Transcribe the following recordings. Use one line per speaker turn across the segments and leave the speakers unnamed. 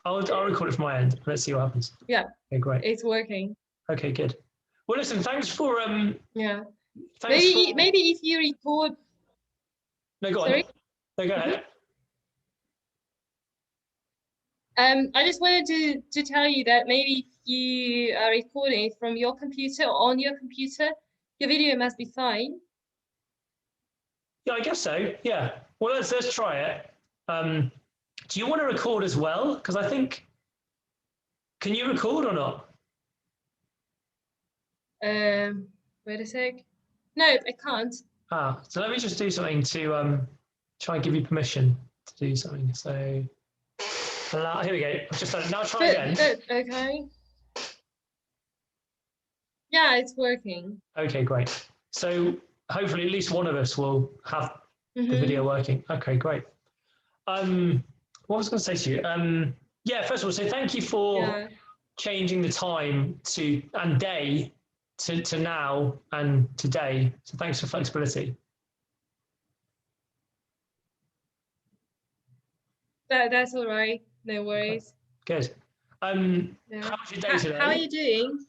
I'll record it from my end. Let's see what happens.
Yeah.
Okay, great.
It's working.
Okay, good. Well, listen, thanks for
Yeah.
Thanks
Maybe if you record.
No, go on.
Sorry?
No, go ahead.
I just wanted to tell you that maybe if you are recording from your computer or on your computer, your video must be fine.
Yeah, I guess so. Yeah. Well, let's try it. Do you want to record as well? Because I think, can you record or not?
Wait a sec. No, I can't.
So let me just do something to try and give you permission to do something. So here we go. I've just done it. Now try again.
Okay. Yeah, it's working.
Okay, great. So hopefully at least one of us will have the video working. Okay, great. What was I going to say to you? Yeah, first of all, so thank you for changing the time and day to now and today. So thanks for flexibility.
That's all right. No worries.
Good. How was your day today?
How are you doing?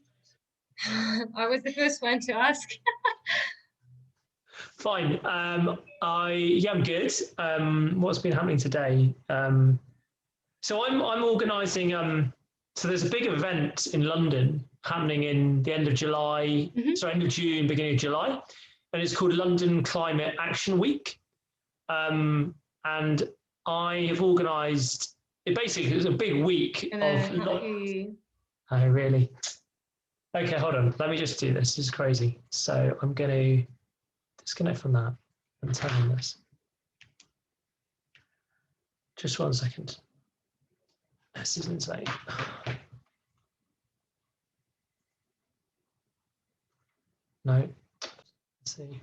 I was the first one to ask.
Fine. I'm good. What's been happening today? So I'm organising. So there's a big event in London happening in the end of July, end of June, beginning of July, and it's called London Climate Action Week. And I have organised. It basically is a big week of. Oh, really? Okay, hold on. Let me just do this. This is crazy. So I'm going to disconnect from that and turn on this. Just 1 second. This is insane. No. Let's see.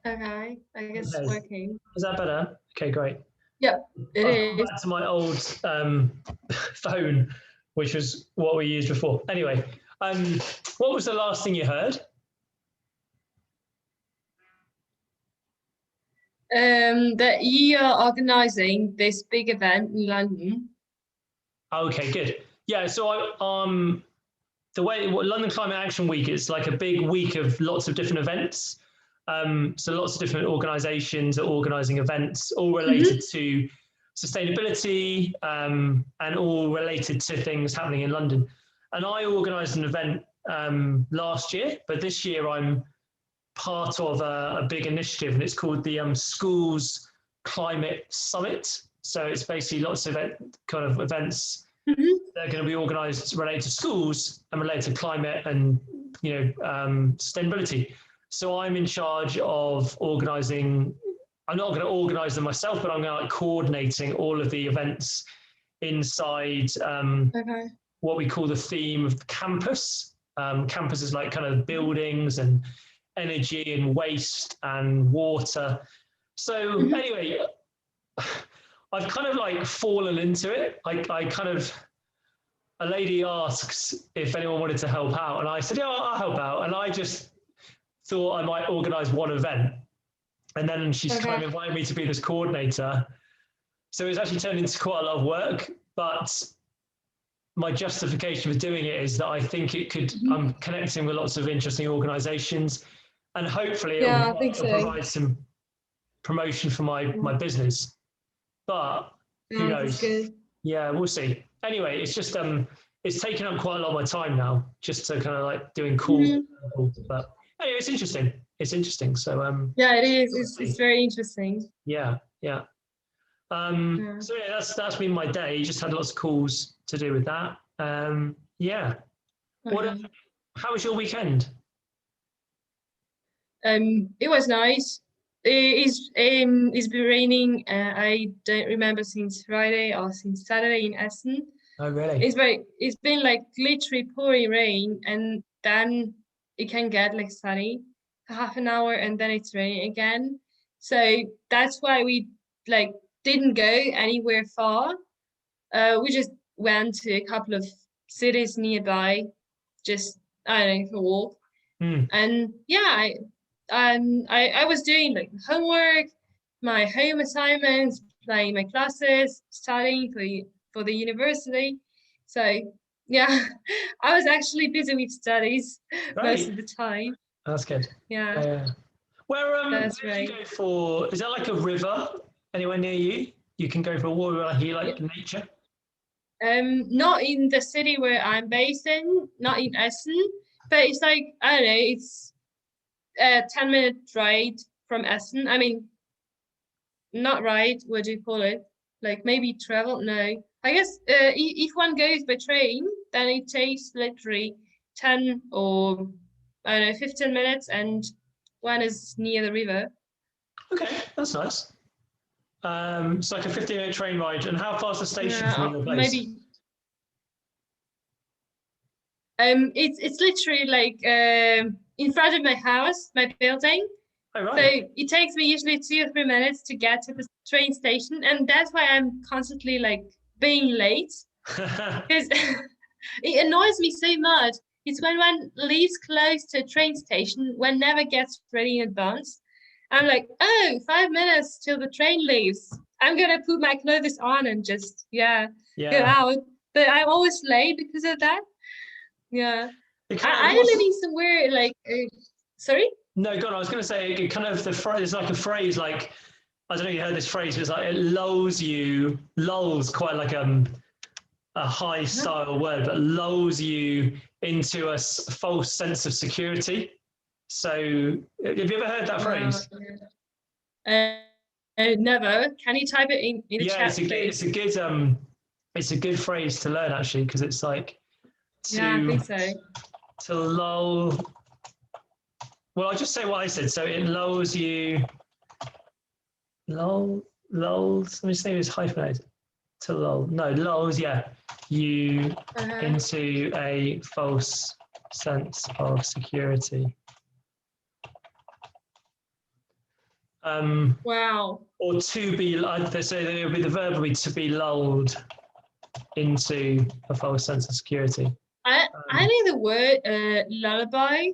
Okay, I guess it's working.
Is that better? Okay, great.
Yep, it is.
Back to my old phone, which was what we used before. Anyway, what was the last thing you heard?
That you are organising this big event in London.
Okay, good. Yeah, so London Climate Action Week is like a big week of lots of different events. So lots of different organisations are organising events, all related to sustainability and all related to things happening in London. And I organised an event last year, but this year I'm part of a big initiative, and it's called the Schools Climate Summit. So it's basically lots of kind of events that are going to be organised related to schools and related to climate and sustainability. So I'm in charge of organising. I'm not going to organise them myself, but I'm going to coordinating all of the events inside what we call the theme of the campus. Campus is like kind of buildings and energy and waste and water. So anyway, I've kind of like fallen into it. A lady asks if anyone wanted to help out, and I said, yeah, I'll help out. And I just thought I might organise one event. And then she's kind of invited me to be this coordinator. So it's actually turned into quite a lot of work, but my justification for doing it is that I think it could, I'm connecting with lots of interesting organisations, and hopefully it'll provide some promotion for my business. But who knows? Yeah, we'll see. Anyway, it's just it's taken up quite a lot of my time now, just to kind of like doing calls. But anyway, it's interesting. It's interesting. So
yeah, it is. It's very interesting.
Yeah. So yeah, that's been my day. Just had lots of calls to do with that. Yeah. How was your weekend?
It was nice. It's been raining. I don't remember since Friday or since Saturday in Essen.
Oh really?
It's been like literally pouring rain, and then it can get like sunny for half an hour, and then it's raining again. So that's why we like didn't go anywhere far. We just went to a couple of cities nearby, just I don't know, for a walk. And yeah, I was doing like homework, my home assignments, like my classes, studying for the university. So yeah, I was actually busy with studies most of the time.
That's good.
Yeah.
Where
That's
do you
right.
go for? Is that like a river anywhere near you? You can go for a walk where you like nature.
Not in the city where I'm based in, not in Essen, but it's like, I don't know, it's a 10-minute ride from Essen. I mean, not ride, what do you call it? Like maybe travel? No. I guess if one goes by train, then it takes literally 10 or, I don't know, 15 minutes, and one is near the river.
Okay, that's nice. It's like a 15-minute train ride. And how far's the station from your place?
Maybe. It's literally like in front of my house, my building.
Oh, right.
So it takes me usually 2 or 3 minutes to get to the train station, and that's why I'm constantly like being late, because it annoys me so much. It's when one leaves close to a train station, one never gets ready in advance. I'm like, oh, 5 minutes till the train leaves. I'm gonna put my clothes on and just go out. But I'm always late because of that. Yeah. I'm living somewhere like, sorry?
No, God, I was going to say, it kind of it's like a phrase, like, I don't know if you heard this phrase, but it's like, it lulls quite like a high style word, but lulls you into a false sense of security. So have you ever heard that phrase?
Never. Can you type it in the chat?
It's a good phrase to learn, actually, because it's like
I think so.
To lull. Well, I'll just say what I said. So it lulls you. Lulls. Let me say it's hyphenated. To lull. No, lulls. Yeah, you into a false sense of security.
Wow.
Or to be. They say it would be the verb would be to be lulled into a false sense of security.
I know the word lullaby.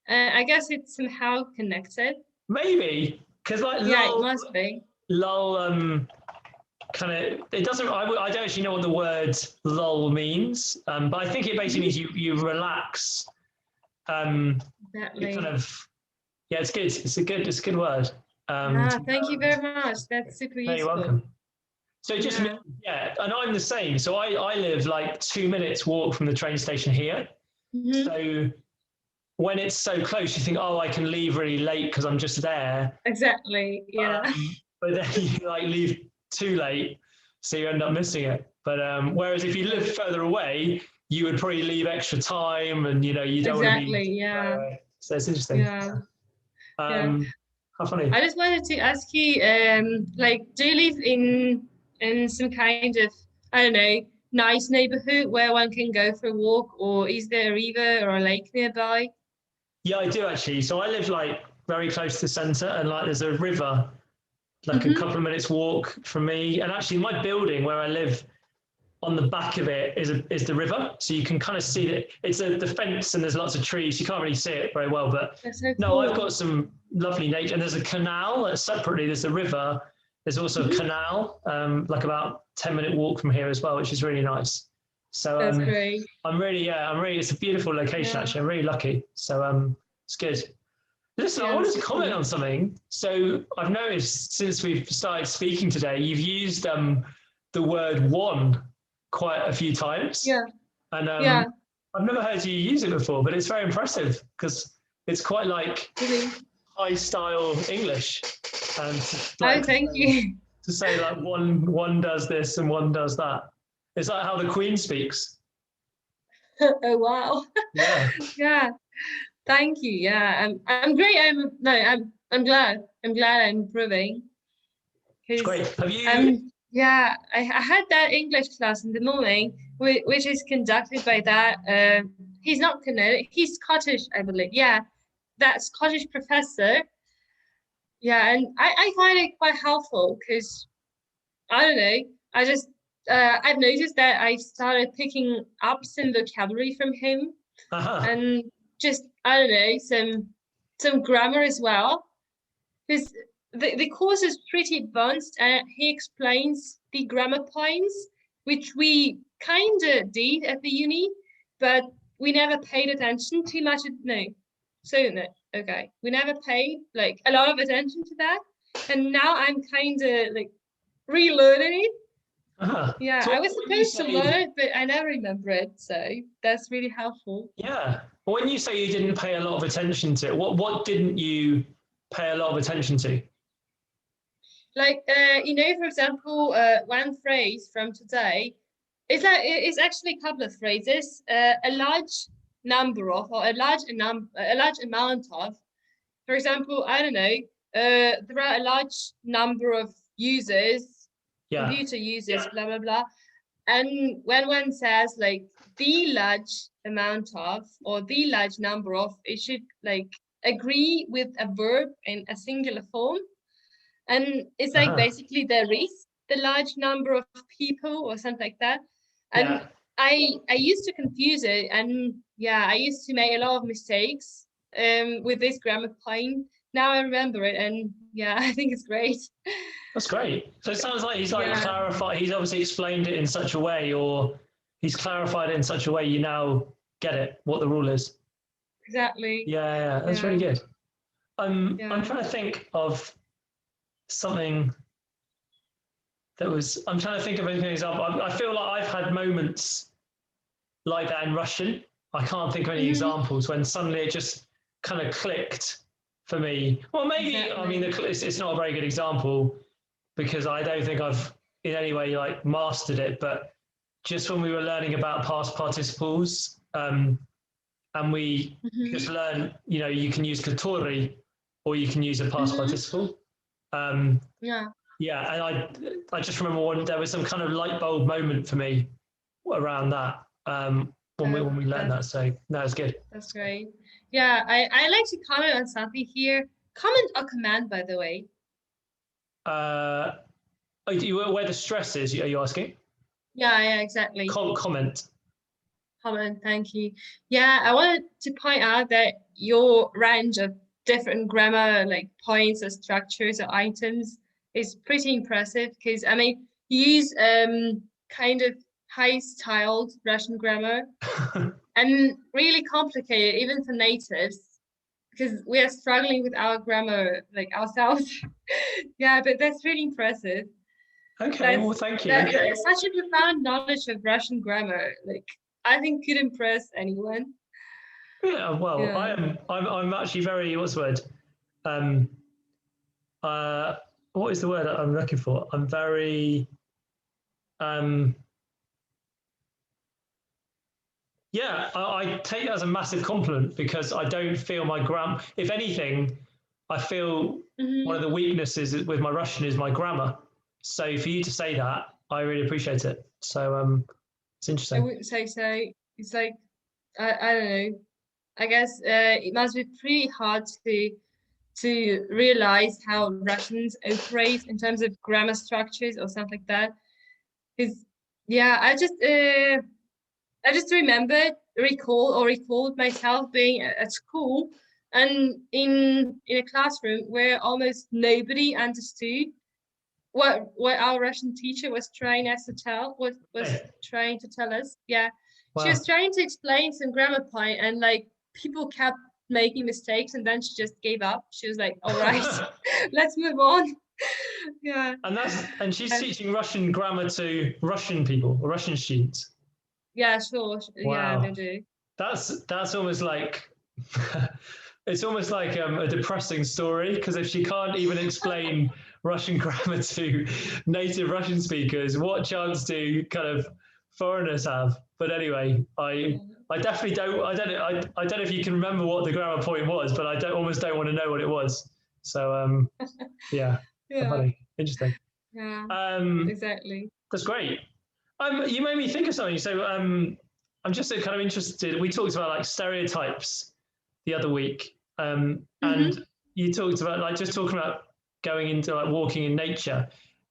I guess it's somehow connected.
Maybe because like
lull, it must be.
Lull kind of it doesn't. I don't actually know what the word lull means, but I think it basically means you relax.
Exactly.
Kind of it's good. It's a good word.
Thank you very much. That's super useful.
You're welcome. So just and I'm the same. So I live like 2 minutes walk from the train station here. So when it's so close, you think, oh, I can leave really late because I'm just there.
Exactly. Yeah.
But then you like leave too late, so you end up missing it. But whereas if you live further away, you would probably leave extra time, and you don't want to be. So it's interesting.
Yeah.
How funny.
I just wanted to ask you, like, do you live in some kind of, I don't know, nice neighborhood where one can go for a walk, or is there a river or a lake nearby?
Yeah, I do actually. So I live like very close to the centre, and like there's a river, like a couple of minutes walk from me. And actually, my building where I live, on the back of it is the river, so you can kind of see that it's the fence, and there's lots of trees. You can't really see it very well, but no, I've got some lovely nature, and there's a canal separately. There's a river. There's also a canal, like about 10-minute walk from here as well, which is really nice. So
that's great.
I'm really. It's a beautiful location actually. I'm really lucky. So it's good. Listen, I wanted to comment on something. So I've noticed since we've started speaking today, you've used the word one quite a few times.
Yeah.
And I've never heard you use it before, but it's very impressive because it's quite like high style English. And
thank you.
To say like one does this and one does that. It's like how the Queen speaks.
Oh wow.
Yeah.
Yeah. Thank you. Yeah. I'm great. I'm glad. I'm improving.
It's great. Have you
yeah, I had that English class in the morning, which is conducted by that. He's not Canadian, he's Scottish, I believe. Yeah, that Scottish professor. Yeah, and I find it quite helpful because, I don't know, I just, I've noticed that I started picking up some vocabulary from him. And just, I don't know, some grammar as well. Because the course is pretty advanced, and he explains the grammar points, which we kind of did at the uni, but we never paid attention too much. Okay, we never paid like a lot of attention to that, and now I'm kind of like relearning it. Yeah,
So
I was supposed to learn it, but I never remember it, so that's really helpful.
Yeah. When you say you didn't pay a lot of attention to it, what didn't you pay a lot of attention to?
Like, for example, one phrase from today, it's actually a couple of phrases. A large number of, or a large amount of. For example, I don't know. There are a large number of users, computer users, blah blah blah. And when one says like the large amount of or the large number of, it should like agree with a verb in a singular form. And it's like basically there is the large number of people or something like that. And I used to confuse it, and I used to make a lot of mistakes with this grammar point. Now I remember it, and I think it's great.
That's great. So it sounds like he's clarified. He's obviously explained it in such a way, or he's clarified it in such a way you now get it, what the rule is.
Exactly.
Yeah, that's really good. I'm trying to think of something that was. I'm trying to think of an example. I feel like I've had moments like that in Russian. I can't think of any examples when suddenly it just kind of clicked for me. Well, maybe I mean it's not a very good example, because I don't think I've in any way like mastered it, but just when we were learning about past participles, and we just learned, you can use katori or you can use a past participle. And I just remember there was some kind of light bulb moment for me around that when we learned that. So that was good.
That's great. Yeah, I like to comment on something here. Comment or command, by the way.
Where the stress is, are you asking?
Yeah, exactly.
Comment.
Comment, thank you. Yeah, I wanted to point out that your range of different grammar like points or structures or items is pretty impressive, because I mean you use kind of high-styled Russian grammar and really complicated even for natives, because we are struggling with our grammar like ourselves. But that's really impressive.
Okay, well, thank you.
That's such a profound knowledge of Russian grammar. Like, I think could impress anyone.
Yeah, well, I'm actually very, what's the word? What is the word that I'm looking for? I'm very, I take that as a massive compliment, because I don't feel my grammar. If anything, I feel one of the weaknesses with my Russian is my grammar. So for you to say that, I really appreciate it. So it's interesting.
I wouldn't say so. It's like, I don't know. I guess it must be pretty hard to realize how Russians operate in terms of grammar structures or something like that. Because I just recalled myself being at school and in a classroom where almost nobody understood what our Russian teacher was trying to tell us. Yeah. Wow. She was trying to explain some grammar point, and like people kept making mistakes, and then she just gave up. She was like, all right, let's move on. Yeah.
And she's teaching Russian grammar to Russian people or Russian students.
Yeah, sure.
Wow.
Yeah, they do.
That's almost like it's almost like a depressing story, because if she can't even explain Russian grammar to native Russian speakers, what chance do kind of foreigners have? But anyway, I definitely don't. I don't know if you can remember what the grammar point was, but I almost don't want to know what it was. So funny, interesting.
Yeah, exactly.
That's great. You made me think of something. So I'm just kind of interested. We talked about like stereotypes the other week, and you talked about like just talking about going into like walking in nature.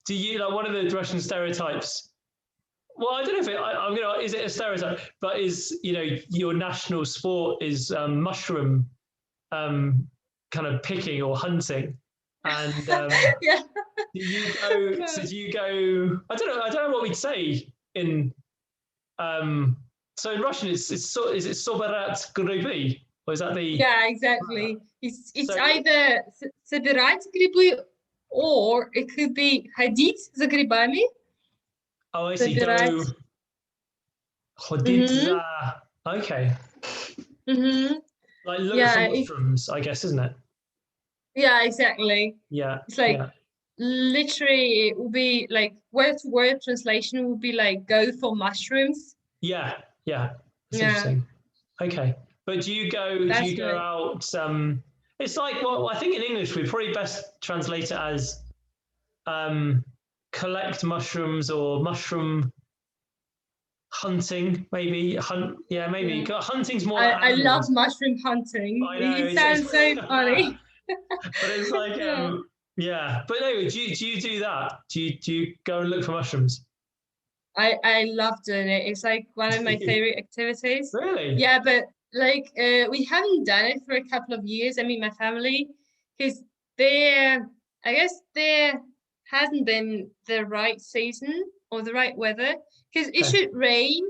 Do you like one of the Russian stereotypes? Well, I don't know if is it a stereotype, but is your national sport is mushroom kind of picking or hunting. And
Yeah.
do you go? So do you go? I don't know. I don't know what we'd say in. So in Russian, it's so is it собирать грибы, or is that the?
Yeah, exactly. It's
So-
either собирать грибы, or it could be ходить за грибами.
Oh, I see.
Собирать.
Go. Ходить
Mhm.
за. Okay.
Mm-hmm.
Like look
Yeah,
for mushrooms, I guess, isn't it?
Yeah, exactly.
Yeah.
It's like
yeah.
literally it will be like word to word translation will be like go for mushrooms.
Yeah. Yeah. That's
Yeah.
interesting. Okay. But do you go
That's right.
out it's like, well, I think in English we'd probably best translate it as collect mushrooms or mushroom hunting, maybe. Yeah, maybe.
Yeah.
Hunting's more
I
like
love mushroom hunting.
I know,
It sounds so funny.
but it's like
Yeah.
yeah. But anyway, do you do that? Do you go and look for mushrooms?
I love doing it. It's like one of my favorite activities.
Really?
Yeah, but like we haven't done it for a couple of years. I mean, my family, because I guess there hasn't been the right season or the right weather. Because it
Okay.
should rain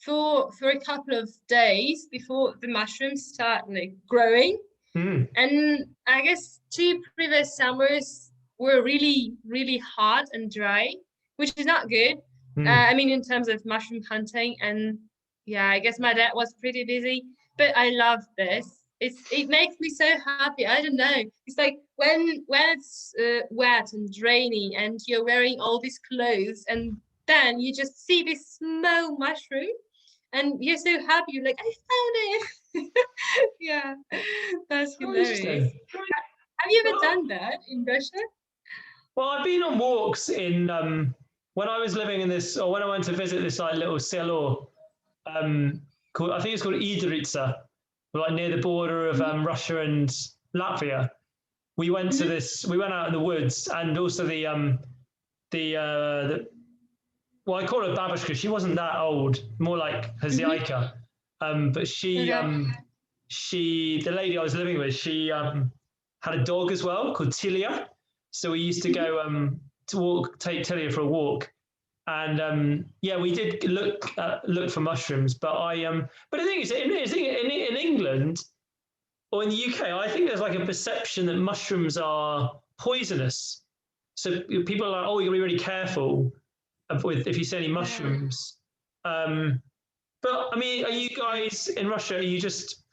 for a couple of days before the mushrooms start like growing.
Mm.
And I guess 2 previous summers were really, really hot and dry, which is not good. I mean, in terms of mushroom hunting, and yeah, I guess my dad was pretty busy, but I love this. It makes me so happy. I don't know. It's like when it's wet and rainy, and you're wearing all these clothes, and then you just see this small mushroom, and you're so happy. You're like, I found it. Yeah, that's hilarious. Have you ever done that in Russia?
Well, I've been on walks in when I was living in this, or when I went to visit this like little selo, called, I think it's called Idritsa, like near the border of Russia and Latvia. We went to this. We went out in the woods, and also the well, I call her babushka. She wasn't that old, more like Haziaika. But she, the lady I was living with, she had a dog as well called Tilia. So we used to go take Tilia for a walk, and yeah, we did look for mushrooms. But but the thing is, in England or in the UK, I think there's like a perception that mushrooms are poisonous. So people are like, oh, you got to be really careful with if you see any mushrooms. But I mean, are you guys in Russia? Are you just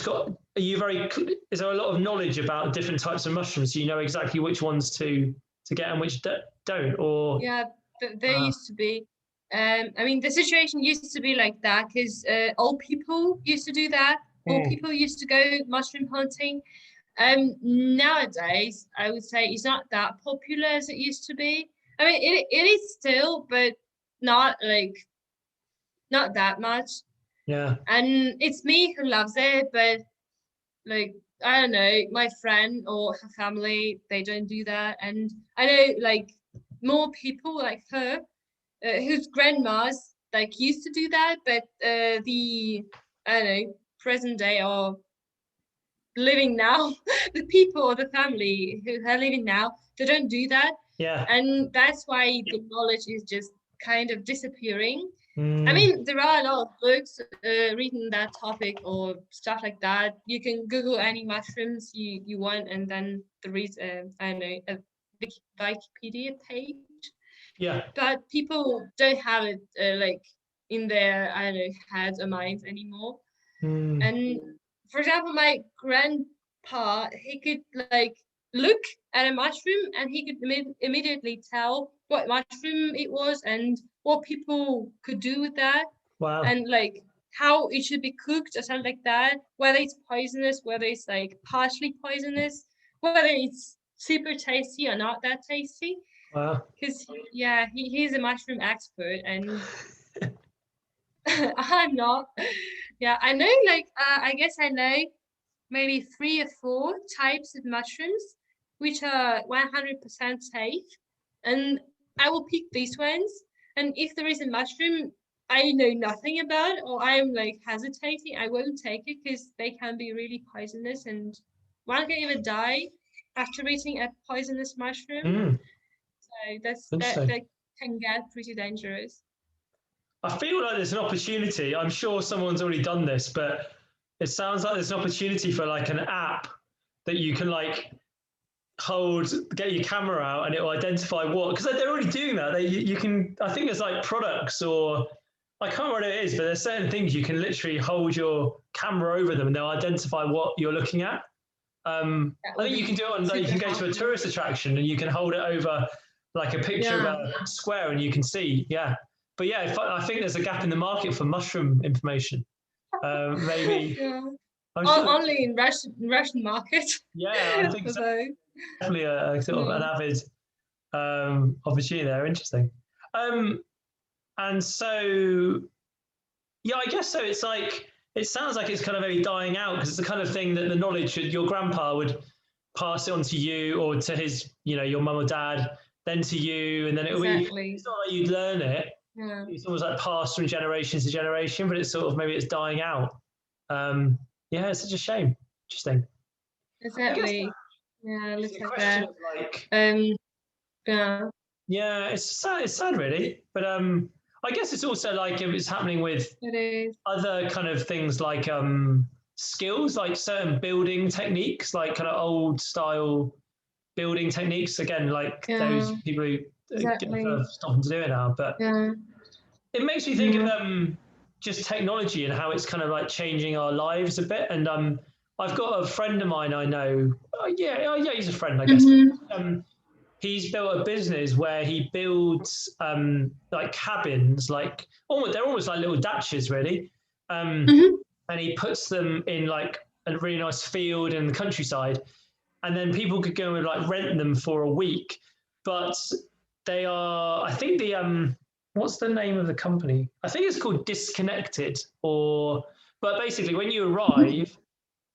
got? Are you very? Is there a lot of knowledge about different types of mushrooms? So you know exactly which ones to get and which don't? Or
yeah, there used to be. I mean, the situation used to be like that because old people used to do that. Old people used to go mushroom hunting. Nowadays, I would say it's not that popular as it used to be. I mean, it is still, but not that much.
Yeah.
And it's me who loves it, but like I don't know, my friend or her family, they don't do that. And I know like more people like her, whose grandmas like used to do that, but the I don't know present day or living now, the people or the family who are living now, they don't do that.
Yeah.
And that's why the knowledge is just kind of disappearing. I mean, there are a lot of books reading that topic or stuff like that. You can Google any mushrooms you want, and then there is I don't know, a Wikipedia page.
Yeah.
But people don't have it like in their I don't know heads or minds anymore. And for example, my grandpa, he could like look at a mushroom and he could immediately tell what mushroom it was and what people could do with that.
Wow.
And like how it should be cooked or something like that, whether it's poisonous, whether it's like partially poisonous, whether it's super tasty or not that tasty.
Wow.
Because yeah, he's a mushroom expert and I'm not. Yeah, I know like I guess I know maybe 3 or 4 types of mushrooms which are 100% safe, and I will pick these ones. And if there is a mushroom I know nothing about or I'm like hesitating, I won't take it because they can be really poisonous and one can even die. after eating a poisonous mushroom. So that can get pretty dangerous.
I feel like there's an opportunity. I'm sure someone's already done this, but it sounds like there's an opportunity for like an app that you can like get your camera out and it will identify what, because they're already doing that. You can, I think there's like products, or I can't remember what it is, but there's certain things you can literally hold your camera over them and they'll identify what you're looking at. I think you can do it on, like, you can go to a tourist attraction and you can hold it over like a picture of a square and you can see. Yeah. But yeah, I think there's a gap in the market for mushroom information. Maybe.
Only in Russian market.
Yeah, I think so. Definitely a sort of an avid opportunity there. Interesting. And so, yeah, I guess so. It's like, it sounds like it's kind of maybe dying out, because it's the kind of thing that the knowledge your grandpa would pass it on to you, or to his, your mum or dad, then to you, and then it would be, it's not like you'd learn it. Yeah. It's almost like passed from generation to generation, but it's sort of, maybe it's dying out. Yeah, it's such a shame. Interesting.
Exactly. Yeah, looks like
that.
Of like,
yeah, it's sad really, but I guess it's also like, if it's happening with other kind of things, like skills, like certain building techniques, like kind of old style building techniques. Again, like those people who get stopping to do it now, but it makes me think of just technology and how it's kind of like changing our lives a bit. And I've got a friend of mine I know. Yeah, he's a friend, I guess. He's built a business where he builds like cabins, like they're almost like little dachas, really. And he puts them in like a really nice field in the countryside, and then people could go and like rent them for a week. But they are, I think what's the name of the company? I think it's called Disconnected, but basically when you arrive,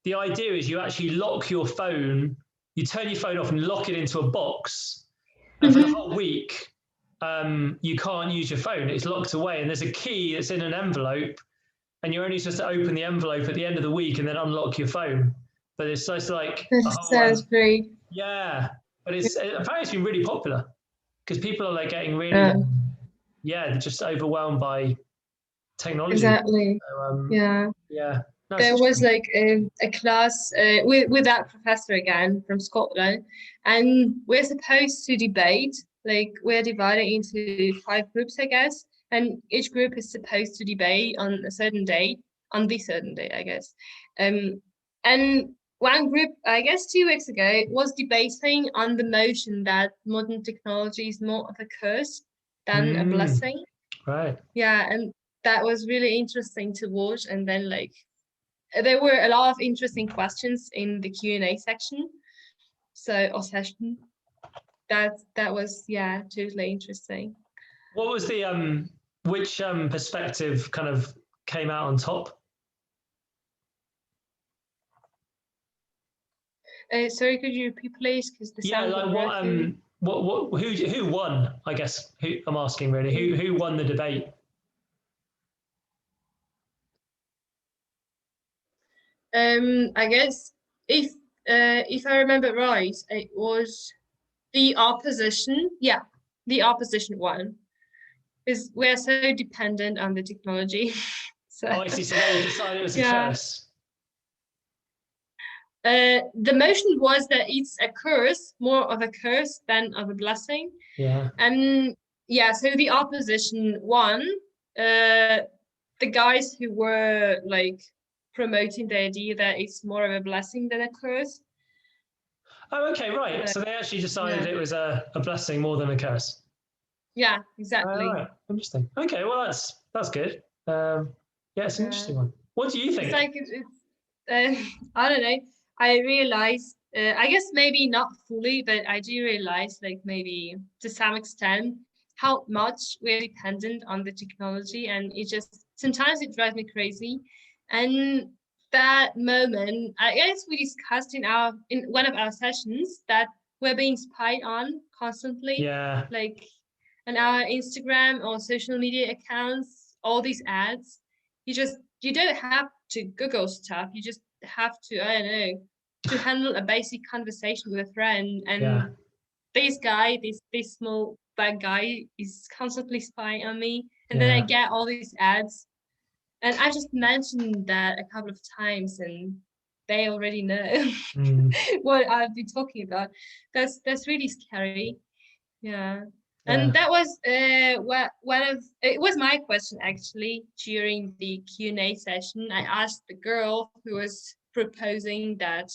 the idea is you actually lock your phone, you turn your phone off and lock it into a box. And for the whole week, you can't use your phone. It's locked away. And there's a key that's in an envelope. And you're only supposed to open the envelope at the end of the week and then unlock your phone. But it's just like...
That sounds great.
Yeah. But apparently it's been really popular, because people are like getting really, they're just overwhelmed by technology.
Exactly.
So,
yeah.
No,
there was like a class with that professor again from Scotland, and we're supposed to debate. Like, we're divided into 5 groups, I guess, and each group is supposed to debate on a certain day, I guess. And one group, I guess 2 weeks ago, was debating on the notion that modern technology is more of a curse than a blessing.
Right.
Yeah, and that was really interesting to watch. And then like, there were a lot of interesting questions in the Q&A section. Or session. That was, totally interesting.
What was the which perspective kind of came out on top?
Sorry, could you repeat, please? Because the sound.
Like who won? I guess I'm asking really. Who won the debate?
I guess if I remember right, it was the opposition. Yeah, the opposition won. Because we're so dependent on the technology. So,
I see. So they decided it was a curse.
The motion was that it's a curse, more of a curse than of a blessing.
Yeah.
And so the opposition won. The guys who were like promoting the idea that it's more of a blessing than a curse.
Oh, okay, right. So they actually decided it was a blessing more than a curse.
Yeah, exactly.
Right. Interesting. Okay, well that's good. It's an interesting one. What do you think?
It's like I don't know. I realized, I guess maybe not fully, but I do realize, like, maybe to some extent, how much we're dependent on the technology, and sometimes it drives me crazy. And that moment, I guess we discussed in one of our sessions that we're being spied on constantly.
Yeah.
Like on our Instagram or social media accounts, all these ads. You don't have to Google stuff. You just have to, I don't know, to handle a basic conversation with a friend, and
Yeah.
this guy, this small bad guy, is constantly spying on me, and then I
Yeah.
get all these ads, and I just mentioned that a couple of times, and they already know what I'll be talking about. That's really scary. Yeah. And that was it was my question actually during the Q&A session. I asked the girl who was proposing that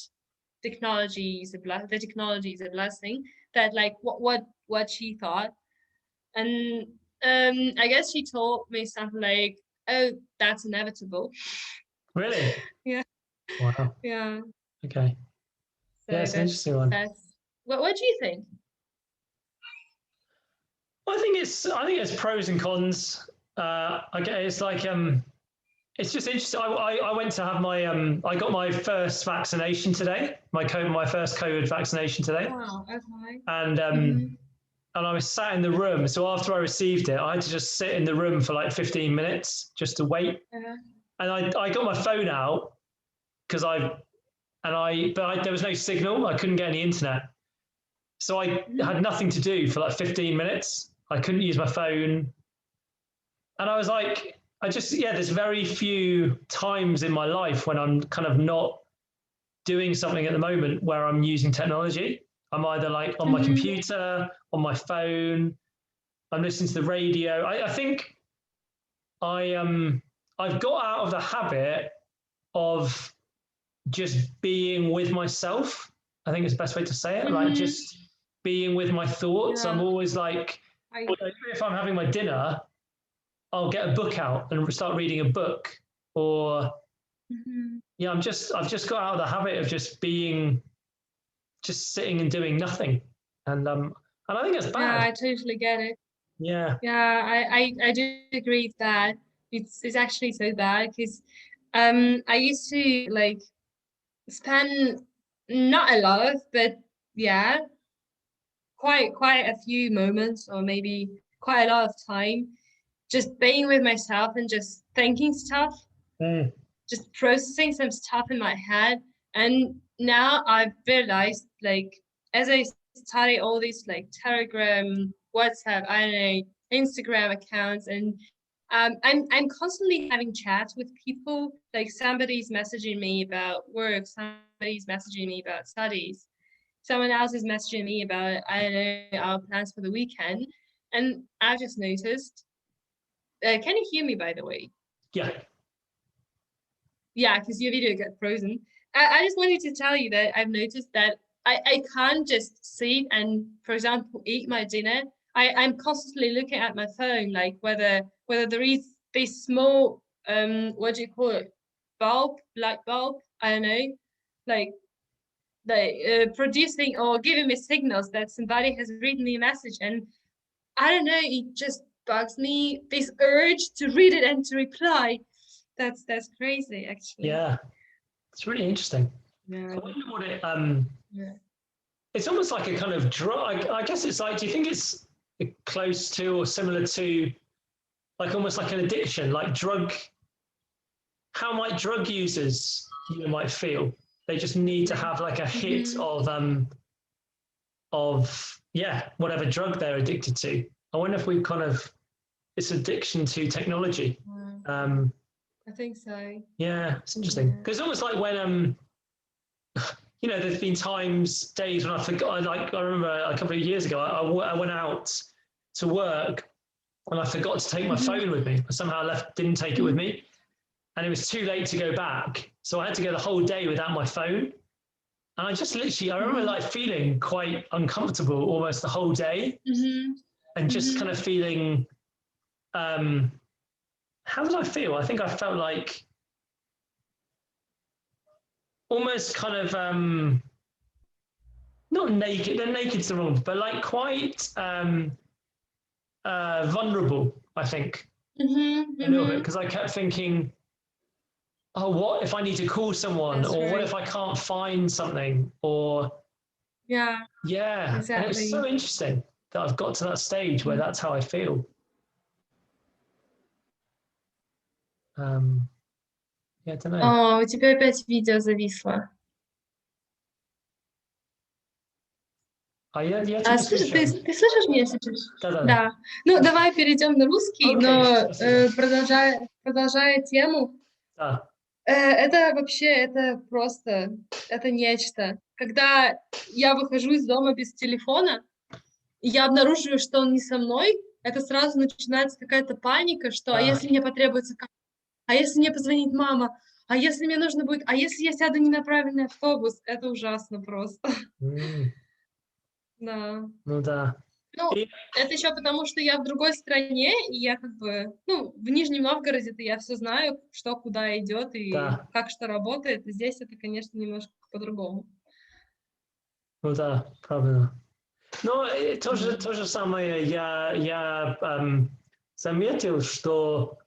the technology is a blessing, that like what she thought. And I guess she told me something like, oh, that's inevitable.
Really?
Yeah.
Wow.
Yeah.
Okay.
So
Yeah, it's an interesting one.
that's what do you think?
Well, I think it's pros and cons. I get it's like it's just interesting. I went to have my I got my first vaccination today. My first COVID vaccination today.
Wow. Okay.
And and I was sat in the room. So after I received it, I had to just sit in the room for like 15 minutes just to wait. And I got my phone out because there was no signal. I couldn't get any internet. So I had nothing to do for like 15 minutes. I couldn't use my phone. And I was like, there's very few times in my life when I'm kind of not doing something at the moment where I'm using technology. I'm either like on my computer, on my phone, I'm listening to the radio. I think I've got out of the habit of just being with myself. I think it's the best way to say it. Like just being with my thoughts. I'm always like, if I'm having my dinner, I'll get a book out and start reading a book. Or I've just got out of the habit of just sitting and doing nothing. And I think it's bad.
Yeah, I totally get it.
Yeah.
Yeah, I do agree with that. It's actually so bad because I used to like spend not a lot, but yeah, quite a few moments, or maybe quite a lot of time just being with myself and just thinking stuff, just processing some stuff in my head. And now I've realized, like, as I study all these like Telegram, WhatsApp, I don't know, Instagram accounts, and I'm constantly having chats with people. Like somebody's messaging me about work, somebody's messaging me about studies, someone else is messaging me about, I don't know, our plans for the weekend. And I've just noticed. Can you hear me, by the way?
Yeah.
Yeah, because your video got frozen. I just wanted to tell you that I've noticed that I can't just sit and, for example, eat my dinner. I'm constantly looking at my phone, like whether there is this small what do you call it, black bulb, I don't know, like producing or giving me signals that somebody has written me a message, and I don't know, it just bugs me, this urge to read it and to reply. That's crazy, actually.
Yeah, it's really interesting.
Yeah.
I wonder what it's almost like a kind of drug. I guess it's like, do you think it's close to or similar to like almost like an addiction, like drug? How might drug users might feel? They just need to have like a hit of whatever drug they're addicted to. I wonder if we've kind of this addiction to technology.
I think so.
Yeah, it's interesting because it's almost like when there's been days when I forgot. Like I remember a couple of years ago, I went out to work and I forgot to take my phone with me. I somehow didn't take it with me, and it was too late to go back. So I had to go the whole day without my phone. And I just literally, I remember like feeling quite uncomfortable almost the whole day, and just kind of feeling. How did I feel? I think I felt like almost kind of not naked. Naked's the wrong, but like quite vulnerable. I think a little bit because I kept thinking, oh, what if I need to call someone, or what if I can't find something, or exactly. And it's so interesting that I've got to that stage where that's how I feel. Я don't know.
О, у тебя опять видео зависло.
я тебя
Слушай,
слышу.
ты слышишь меня сейчас?
Да.
Да. Ну, давай перейдем на русский,
Окей,
но
спасибо.
продолжая тему,
Да.
это вообще, это просто, это нечто. Когда я выхожу из дома без телефона, и я обнаруживаю, что он не со мной, это сразу начинается какая-то паника, что а
Да.
если мне потребуется, а если мне позвонит мама, а если мне нужно будет, а если я сяду не на правильный автобус, это ужасно просто. Да.
Ну да.
Ну,
И-
это еще потому, что я в другой стране, и я как бы, ну, в Нижнем Новгороде-то я все знаю, что куда идет и
Да.
как что работает. И здесь это, конечно, немножко по-другому.
Ну да, правильно. Но то
Да.
же самое я заметил, что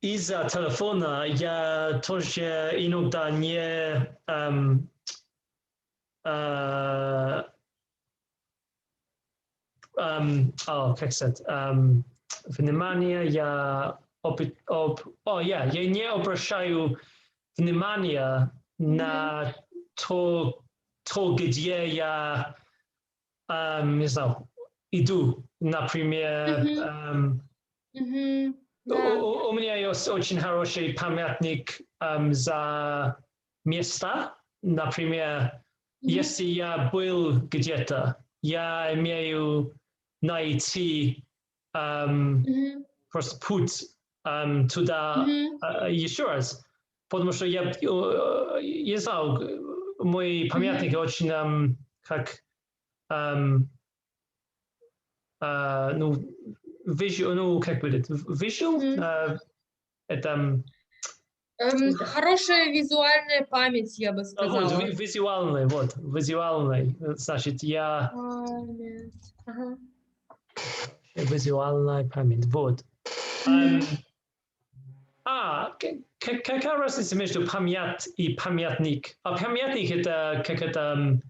из-за телефона я тоже иногда не как сказать, внимание я я не обращаю внимания на то, где я не знаю, иду, например,
Да.
у меня есть очень хороший памятник за места. Например, если я был где-то, я имею найти просто путь туда еще раз. Потому что я знаю, мой памятник очень как visual, как будет? Visual? Это
Хорошая визуальная память, я бы сказала.
визуальный, значит, я
Память. Ага.
визуальная память, вот. Какая разница между память и памятник? Памятник это как это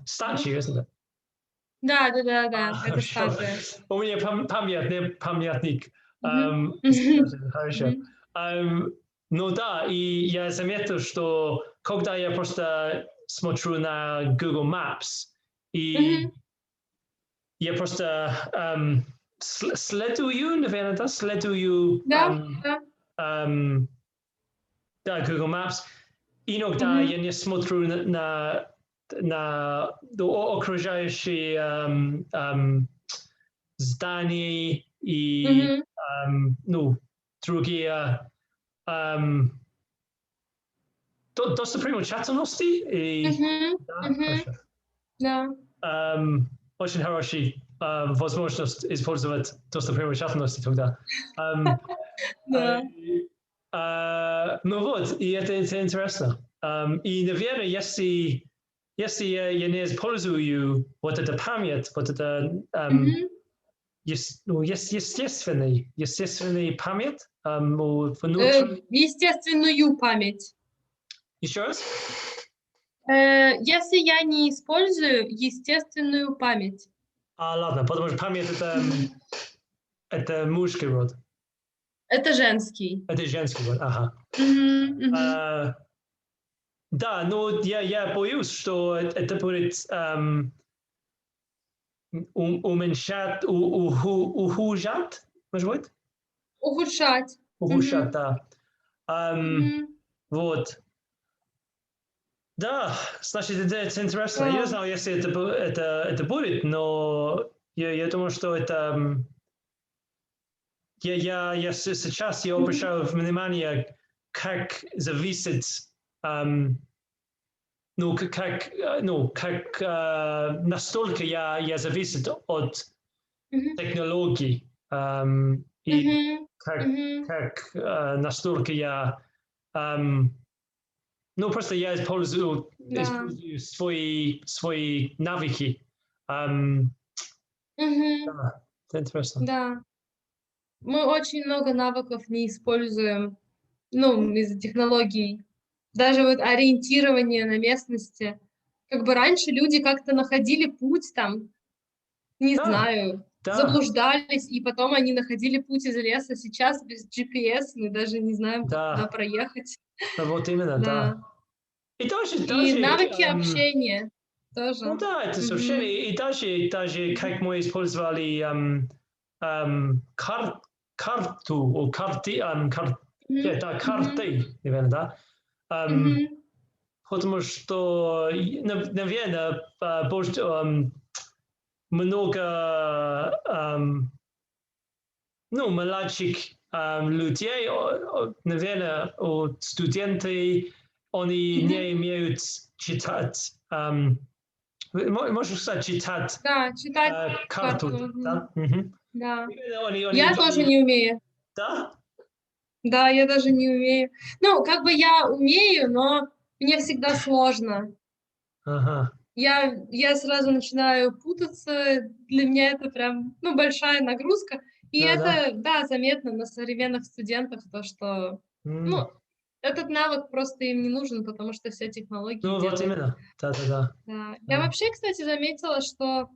статуя, isn't it?
Да, это
Хорошо.
статуя.
У меня памятник.
Мгм.
Хорошо.
Мгм.
Ну да, и я заметил, что когда я просто смотрю на Google Maps, и
Мгм.
я просто следую, наверное, да, следую
Да, да.
да, Google Maps. Иногда
Мгм.
я не смотрю на окружающие здания и
Мгм.
другие достопримечательности. И,
Мгм.
да,
Мгм.
хорошо.
Да.
Очень хороший возможность использовать достопримечательности тогда. Um,
Да.
ну вот, и это интересно. И, наверное, если я не использую вот это память, вот это
Мгм.
естественный память внутренний.
Естественную память.
Еще раз?
Если я не использую естественную память.
Ладно, потому что память
Мгм.
это мужский род.
Это женский.
Это женский род, ага.
Мгм. Мгм.
Да, но я боюсь, что это будет уменьшать, ухудшать, может быть?
Ухудшать.
Ухудшать,
Мгм.
да.
Мгм.
Вот. Да, значит, это интересно. Я не
Да.
знаю, если это будет, но я думаю, что это... сейчас я
Мгм.
обращаю внимание, как зависит настолько я зависит от
Мгм.
технологий и
Мгм. Мгм.
настолько я просто я использую
Да.
свои навыки.
Мгм.
Да, это интересно.
Да. Мы очень много навыков не используем, ну, из-за технологий. Даже вот ориентирование на местности. Как бы раньше люди как-то находили путь там, не
Да,
знаю,
да,
заблуждались, и потом они находили путь из леса. Сейчас без GPS мы даже не знаем, как туда
да,
проехать.
вот именно,
Да.
да. И даже,
И навыки общения. тоже.
Ну да, это сообщение. И даже как мы использовали карту, карты, карты, наверное, да? Потому что, наверное, много младших людей, наверное, студенты, они не умеют читать, можно сказать, читать
Да, читать
карту.
карту.
Да?
Да. Я тоже не умею.
Да?
Да, я даже не умею. Ну, как бы я умею, но мне всегда сложно.
Ага.
Я сразу начинаю путаться. Для меня это прям, большая нагрузка. И это, да, заметно на современных студентах, то, что, этот навык просто им не нужен, потому что все технологии
Ну, вот
делают.
именно. Да.
Да. Я вообще, кстати, заметила, что,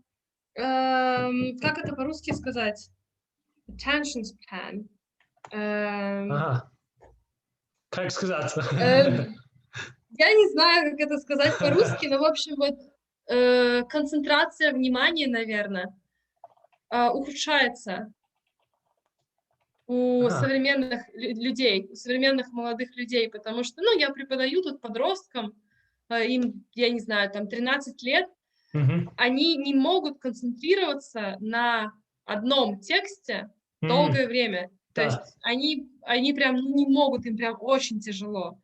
как это по-русски сказать? Attention span.
Ага. Как сказать?
Я не знаю, как это сказать по-русски, но, в общем, вот концентрация внимания, наверное, ухудшается у современных людей, у современных молодых людей, потому что, я преподаю тут подросткам, им, я не знаю, там 13 лет, они не могут концентрироваться на одном тексте долгое время. То есть они прям не могут, им прям очень тяжело.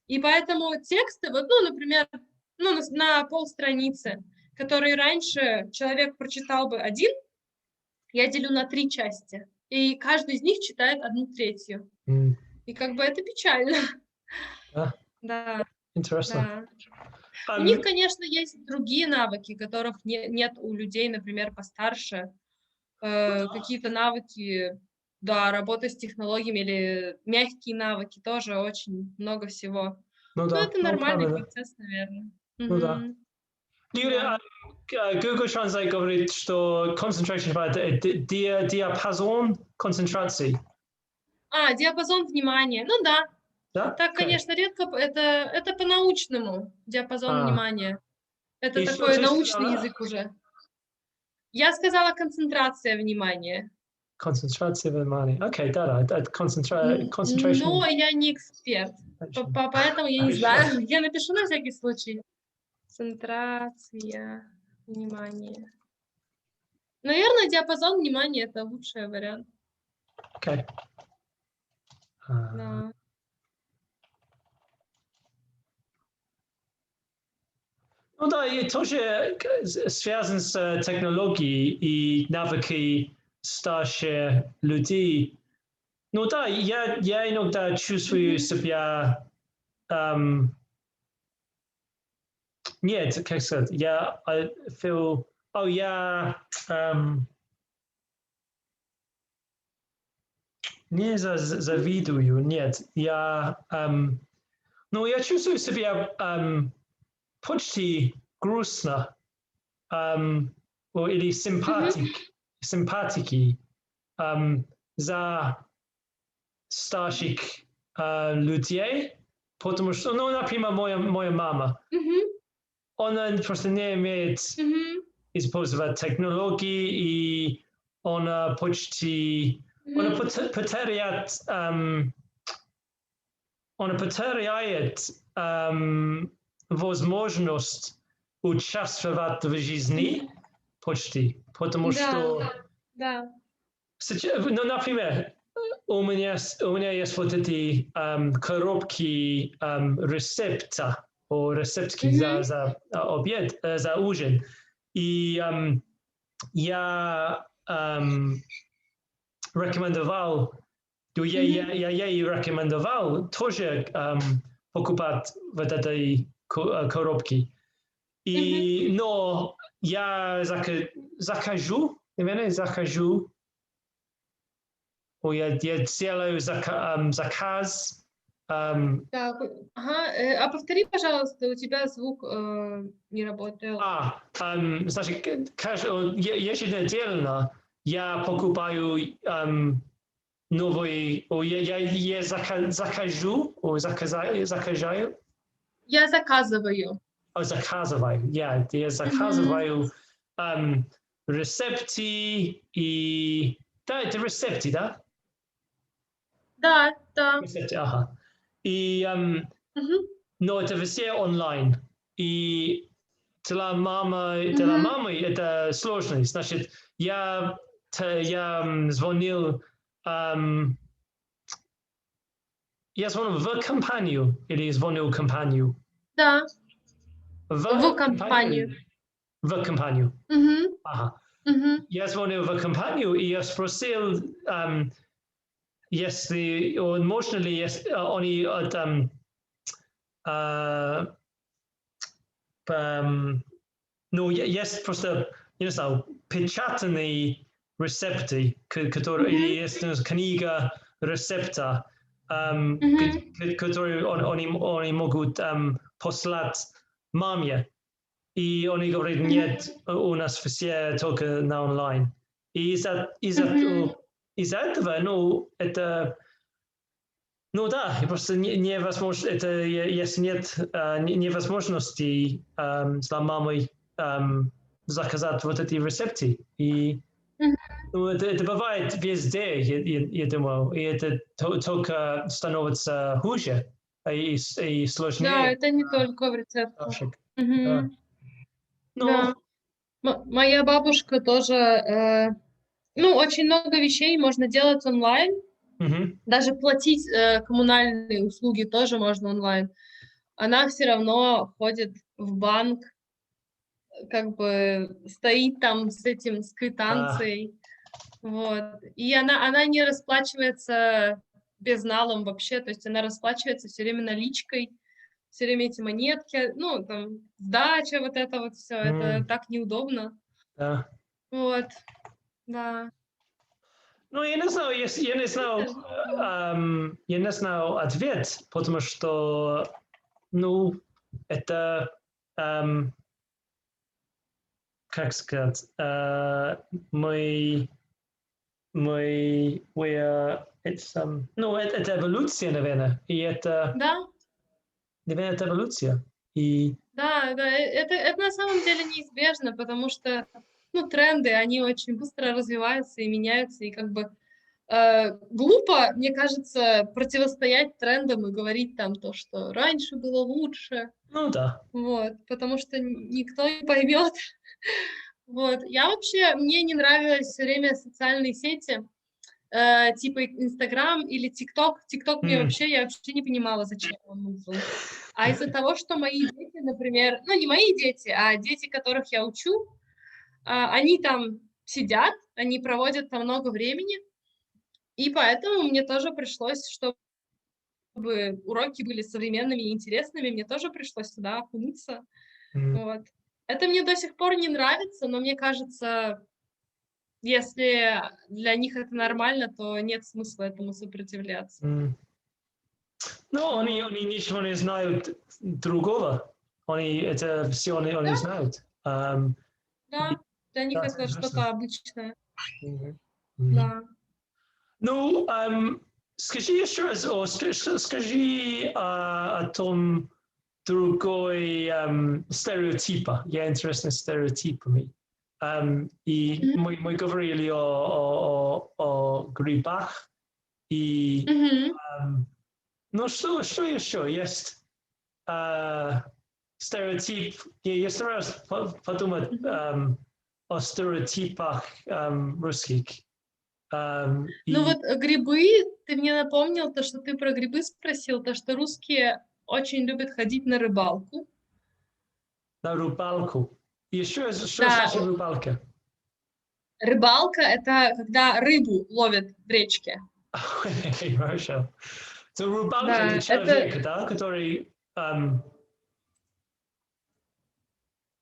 И поэтому тексты, вот, например, на полстраницы, которые раньше человек прочитал бы один, я делю на 3 части. И каждый из них читает 1/3. И как бы это печально. Да.
Интересно.
Да. У них, конечно, есть другие навыки, которых нет у людей, например, постарше. Какие-то навыки, да, работа с технологиями или мягкие навыки, тоже очень много всего.
Ну да.
Это нормальный
правильно.
процесс, наверное.
Ну да. Юлия, Google Translate говорит, что concentration это диапазон концентрации.
Диапазон внимания. Ну да.
Да?
Так, конечно, редко. Это по-научному диапазон внимания. Это
И что
такой
ты
научный
сказала?
язык уже. Я сказала концентрация внимания.
Концентрация внимания. Окей, да. Concentration.
Но я не эксперт. Поэтому я не знаю. Я напишу на всякий случай. Концентрация внимания. Наверное, диапазон внимания — это лучший вариант.
Окей.
Да.
Ну да, и тоже связан с технологией и навыки старших людей. Ну да, я иногда чувствую себя... нет, как сказать, я feel... я... не завидую, нет. Я чувствую себя почти грустно или симпатики за старших людей, потому что, например, моя мама, она просто не умеет использовать технологии, и она почти, она потеряет возможность участвовать в жизни почти, потому что, например, у меня есть вот эти коробки рецепта, рецептки за обед, за ужин, и я рекомендовал, я ей рекомендовал тоже покупать вот этой коробки. Но я захожу, наверное, я делаю заказ.
Так, а повтори, пожалуйста, у тебя звук не работает.
Значит, еженедельно я покупаю новые, я заказываю.
Я заказываю.
заказываю. Я заказываю рецепты и... Да, это рецепты, да?
Да, да.
Рецепты, ага. И,
Мгм.
но это все онлайн. И для мамы это сложно. Значит, я звонил в компанию или звонил в компанию?
Да, в
Компанию.
компанию.
В компанию.
Мгм.
Ага.
Мгм.
Я звонил в компанию, и я спросил, если можно ли они ну, есть просто, я не знаю, печатанные рецепты, которые,
Мгм.
или есть книга рецепта,
Мгм.
которые они могут послать маме. И они говорят,
Мгм.
нет, у нас все только на онлайн. И
Мгм.
из-за этого, ну, это, ну да, просто невозможно, это, если нет невозможности с мамой заказать вот эти рецепты. И
Мгм.
ну, это бывает везде, я думаю, и это только становится хуже и
Да,
сложнее.
это не только в рецептах.
Да.
Мгм.
Ну,
Да. Моя бабушка тоже, ну, очень много вещей можно делать онлайн.
мгм.
Даже платить коммунальные услуги тоже можно онлайн. Она все равно ходит в банк, как бы стоит там с этим, с
Да,
квитанцией. Вот. И она не расплачивается безналом вообще, то есть она расплачивается все время наличкой, все время эти монетки, ну, там, сдача, вот это вот все, это так неудобно.
да.
Вот, да.
Ну, я не знаю, я не знаю ответ, потому что, ну, это, как сказать, ну, это эволюция, наверное, и это,
Да,
наверное, это эволюция. И,
да, да, это на самом деле неизбежно, потому что, ну, тренды, они очень быстро развиваются и меняются, и как бы глупо, мне кажется, противостоять трендам и говорить там то, что раньше было лучше,
ну, да.
вот, потому что никто не поймет. Вот, я вообще, мне не нравилось все время социальные сети, типа Инстаграм или ТикТок. ТикТок мне
М,
вообще, я вообще не понимала, зачем он нужен. А из-за того, что мои дети, например, ну, не мои дети, а дети, которых я учу, они там сидят, они проводят там много времени, и поэтому мне тоже пришлось, чтобы уроки были современными и интересными, мне тоже пришлось туда окунуться.
м,
Вот. Это мне до сих пор не нравится, но мне кажется, если для них это нормально, то нет смысла этому сопротивляться.
м. Ну,
Вот.
они ничего не знают другого. Это все они
Да,
знают. И-
да, для них
да,
это
согласен.
что-то обычное.
Мгм. Мгм.
Да.
Ну, скажи еще раз, скажи о том другой стереотипа. Я интересен стереотипами. И
Мгм.
мы говорили о грибах. И
Мгм.
ну, что еще? Есть стереотип. Я стараюсь подумать
Мгм.
о стереотипах русских.
Ну
И
вот грибы, ты мне напомнил то, что ты про грибы спросил, то, что русские очень любят ходить на рыбалку.
на рыбалку. И еще что
Да,
значит рыбалка?
рыбалка — это когда рыбу ловят в речке.
Хорошо. So, рыбалка это
Да, это...
человек, да, который,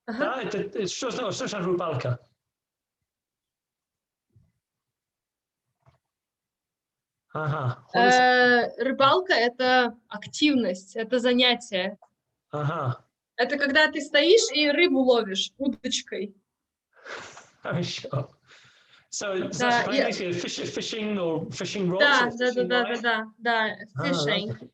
Ага.
да, это что значит рыбалка? Ага,
Рыбалка — это активность, это занятие.
ага,
Это когда ты стоишь и рыбу ловишь удочкой.
хорошо. So,
Да,
значит, по-английски fishing or fishing rods
да,
or
да, да,
fishing
да, да,
line?
да, да,
Ah,
fishing,
lovely.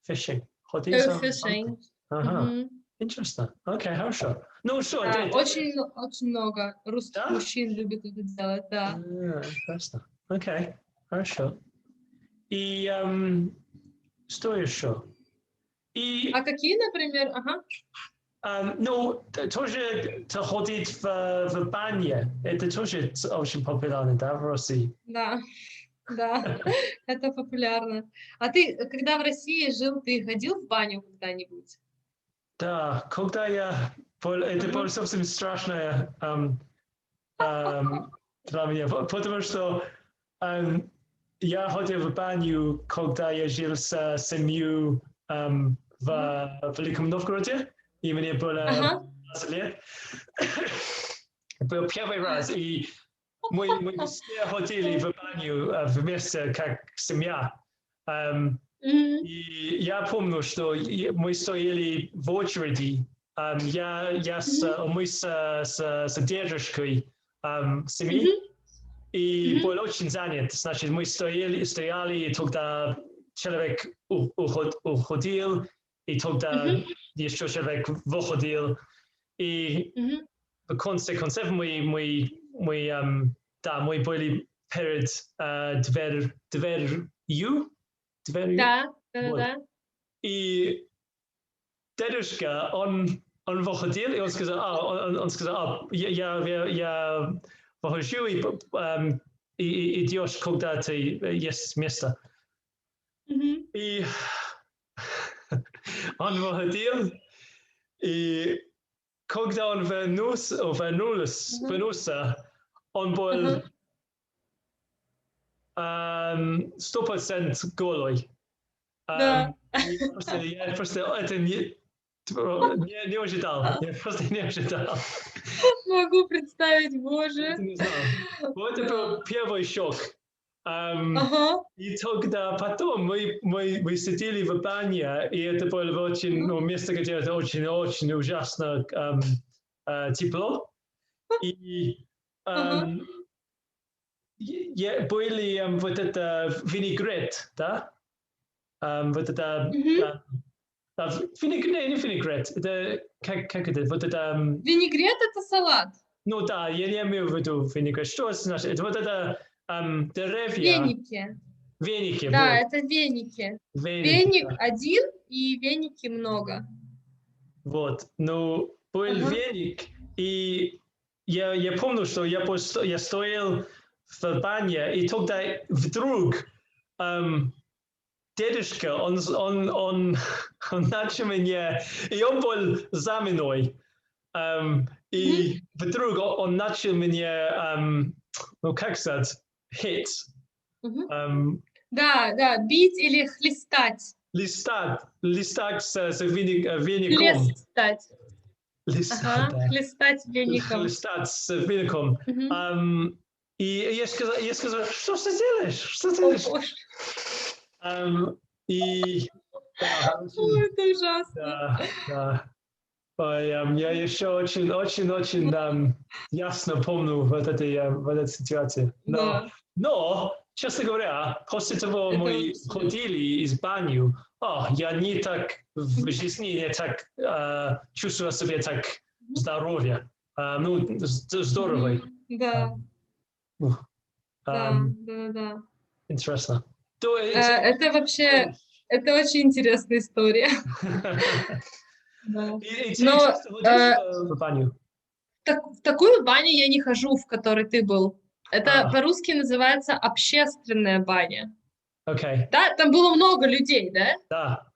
Fishing.
go
Ходить за рыбалкой.
fishing.
Ага.
Мгм.
Интересно. Окей, хорошо. Ну что,
Да, очень много русских мужчин любят это делать, да.
Интересно. Окей, хорошо. И что еще?
А какие, например,
ну, тоже ходить в бане. Это тоже очень популярно, да, в России?
Да, да, это популярно. А ты, когда в России жил, ты ходил в баню когда-нибудь?
Да, когда это было совсем страшное для меня, потому что я ходил в баню, когда я жил с семьей в Великом Новгороде, и мне было 15 лет. Был первый раз, и мы все ходили в баню вместе, как семья. И я помню, что мы стояли в очереди. Мы с дедушкой семьи, и был очень занят. Значит, мы стояли, и тогда человек уходил, и тогда еще человек выходил. И в конце концов мы были перед дверью.
Да.
И дедушка, он выходил, и он сказал, я выхожу, и идешь, когда есть место. И он выходил, и когда он вернулся, он был 100% голый.
Да.
Я просто это не ожидал. Я просто не ожидал.
Могу представить, боже.
Не знал. Вот это был первый шок. И тогда потом мы сидели в бане, и это было очень, место, где это очень ужасно тепло. И были вот это винегрет, да? Вот это не винегрет, это как это? Вот это
Винегрет это салат.
Ну да, я не имею в виду винегрет. Что это значит? Это вот это деревья. Веники.
Да,
вот.
это веники.
Веники,
Веник
да.
один и веники много.
Вот, ну, был веник, и я помню, что я стоял в бане, и тогда вдруг дедушка, он начал меня, и он был за мной, и вдруг он начал меня, ну, как сказать, hit.
Да, бить или хлестать.
Листать с веником.
Хлестать веником.
Хлестать с веником. И я сказал, что ты делаешь? Что ты делаешь? И да,
это ужасно.
Да. Я еще очень ясно помню вот эту ситуацию. Но, честно говоря, после того мы ходили из баню, я не так в жизни не так чувствую себя так здоровье. Ну, здорово.
Да. Да.
Интересно.
Это вообще, это очень интересная история.
И ты часто ходишь в баню?
В такую баню я не хожу, в которой ты был. Это по-русски называется общественная баня.
Окей.
Да, там было много людей, да?
Да.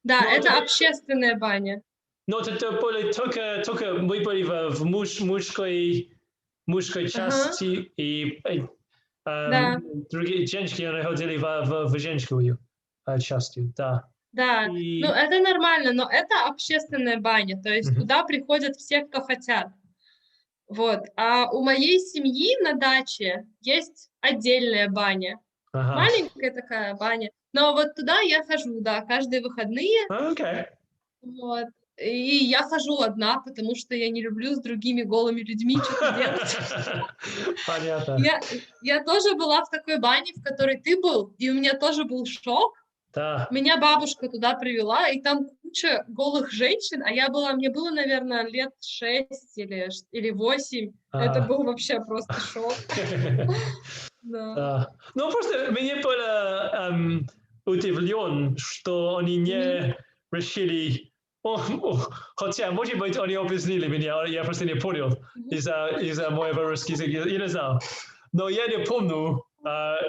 Да, это общественная баня.
Но это были только мы были в мужской части, и другие женщины ходили в женскую частью, да.
Да, ну это нормально, но это общественная баня, то есть туда приходят все, кто хотят. Вот, а у моей семьи на даче есть отдельная баня, маленькая такая баня, но вот туда я хожу, да, каждые выходные. Вот. И я хожу одна, потому что я не люблю с другими голыми людьми что-то делать.
Понятно.
Я тоже была в такой бане, в которой ты был, и у меня тоже был шок.
Да.
Меня бабушка туда привела, и там куча голых женщин, а мне было, наверное, лет 6 или 8. Это был вообще просто шок. Да.
Ну, просто мне было удивлен, что они не решили... Хотя, может быть, они объяснили меня, я просто не понял из-за моего русского языка, я не знаю. Но я не помню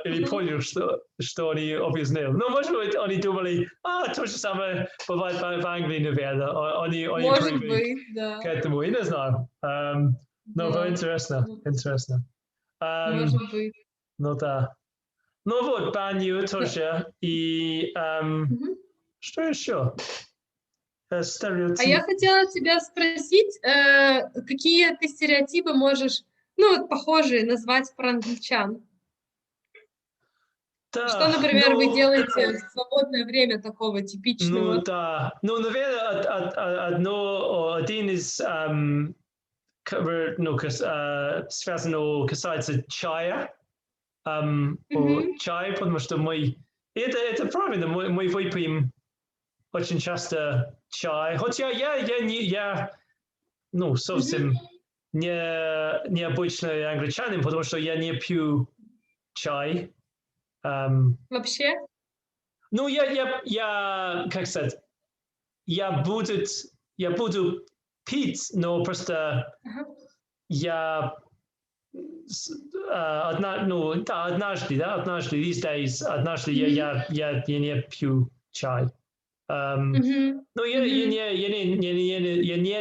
или понял, что они объяснили. Но, может быть, они думали, то же самое бывает в Англии, наверное. Они
Может
привыкли
быть, да.
к этому, я не знаю. Но было интересно.
Может быть.
Ну да. Ну вот, баню тоже. И что еще?
А я
Стереотип.
хотела тебя спросить, какие ты стереотипы можешь, похожие назвать про англичан? Что,
Да,
например, вы делаете в свободное время такого типичного?
да. Ну, наверное, один из связанного касается чая. Чай, потому что это правильно, мы выпьем очень часто чай. Хотя я совсем необычный англичанин, потому что я не пью чай.
Вообще?
Ну, как сказать, я буду пить, но просто я однажды, these days, я не пью чай. Но я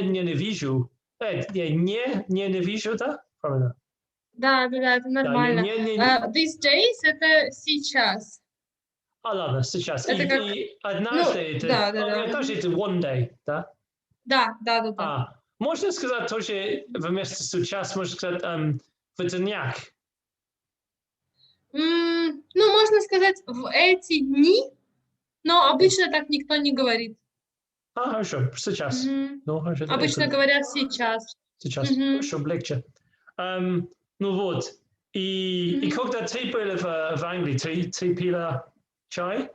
ненавижу. Я ненавижу, да? Правильно?
Да, это нормально. These days — это сейчас.
Ладно, сейчас.
Это как...
И однажды
да.
однажды это one day, да?
Да.
Можно сказать тоже вместо сейчас, можно сказать вторник.
Можно сказать в эти дни, но обычно так никто не говорит.
Хорошо, сейчас. Ну, хорошо,
Обычно говорят сейчас.
Сейчас. Хорошо, легче. Ну вот. И когда ты была в Англии, ты пила чай?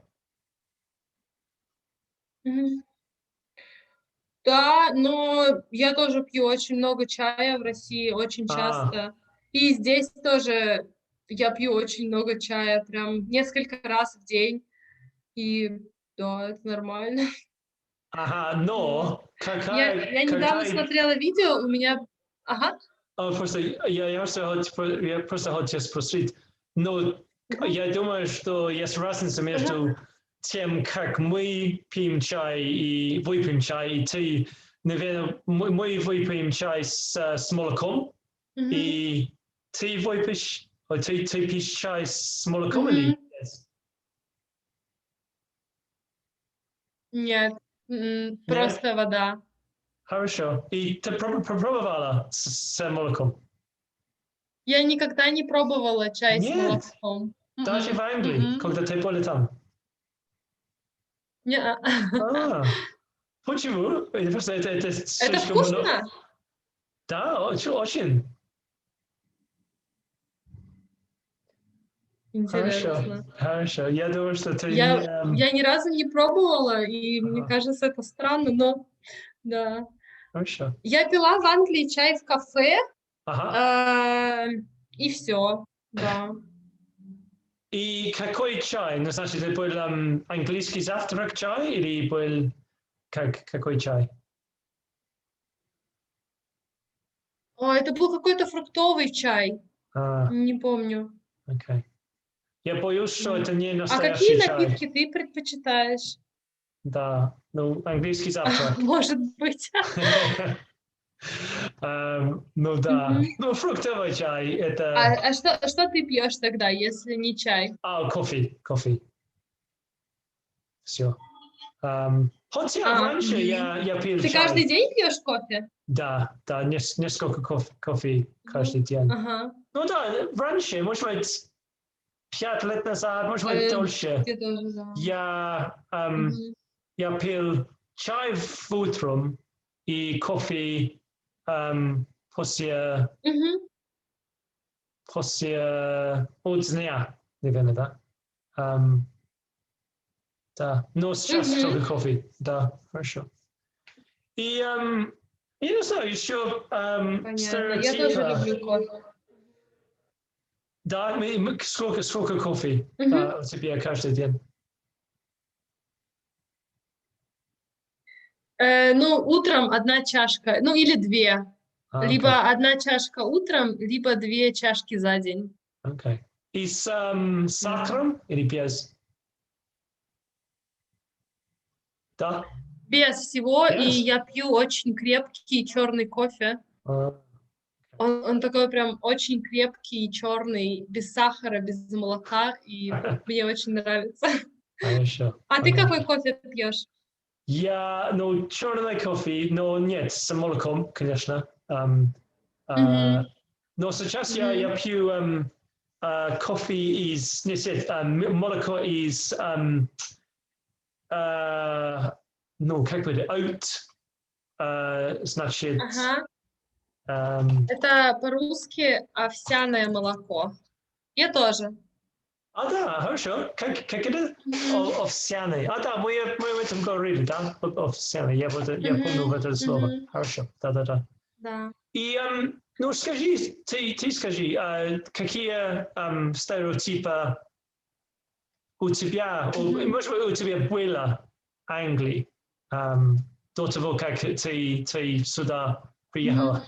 Да, но я тоже пью очень много чая в России, очень часто. И здесь тоже я пью очень много чая, прям несколько раз в день. И да, это нормально.
Но
Я недавно смотрела видео, у меня...
Просто я просто хотел спросить, но я думаю, что есть разница между тем, как мы пьем чай и выпьем чай, и ты, наверное, мы выпьем чай с молоком, и ты выпьешь, ты пьешь чай с молоком или нет?
Нет, просто вода.
Хорошо. И ты пробовала с молоком?
Я никогда не пробовала чай с
Нет.
молоком.
Даже в Англии, когда ты была там? Почему? Просто это
Это
слишком много.
вкусно?
Да, очень.
Интересно.
Хорошо. Я думаю, что ты
Я ни разу не пробовала, и мне кажется, это странно, но да.
Хорошо.
Я пила в Англии чай в кафе, и все, да.
И какой чай? Ну, значит, это был английский завтрак чай или был какой чай?
Это был какой-то фруктовый чай, не помню.
Окей. Я боюсь, что это не
А какие
настоящий чай.
напитки ты предпочитаешь?
Да, ну, английский завтрак.
Может быть.
Ну да. Ну, фруктовый чай это...
А что ты пьешь тогда, если не чай?
Кофе. Все. Хотя раньше я пил
Ты
чай.
каждый день пьешь кофе?
Да, несколько кофе каждый день. Ну да, раньше, может быть, 5 лет назад, может быть, дольше. Я пил чай утром и кофе после дня, наверное, да. да. Но сейчас только кофе, да, хорошо. И я не знаю, еще
Понятно. Я тоже люблю кофе.
Да, сколько кофе у тебя каждый день?
Ну, утром 1 чашка, ну или 2. Либо 1 чашка утром, либо 2 чашки за день.
Окей. И с сахаром или без? Да?
Без всего, и
Без?
я пью очень крепкий черный кофе. Он такой прям очень крепкий, черный, без сахара, без молока, и мне очень нравится.
Хорошо.
А ты какой кофе пьешь?
Я, ну, черный кофе, но нет, с молоком, конечно. Но сейчас я пью кофе из, молоко из, ну, как бы, oat, значит...
Ага. Это по-русски овсяное молоко. Я тоже.
Да, хорошо. Как это? Овсяный. Да, мы об этом говорили, да? Овсяный. Я помню это слово. Хорошо. Да.
Да.
И, ну, скажи, ты скажи, какие стереотипы у тебя, может быть, у тебя было в Англии до того, как ты сюда приехала?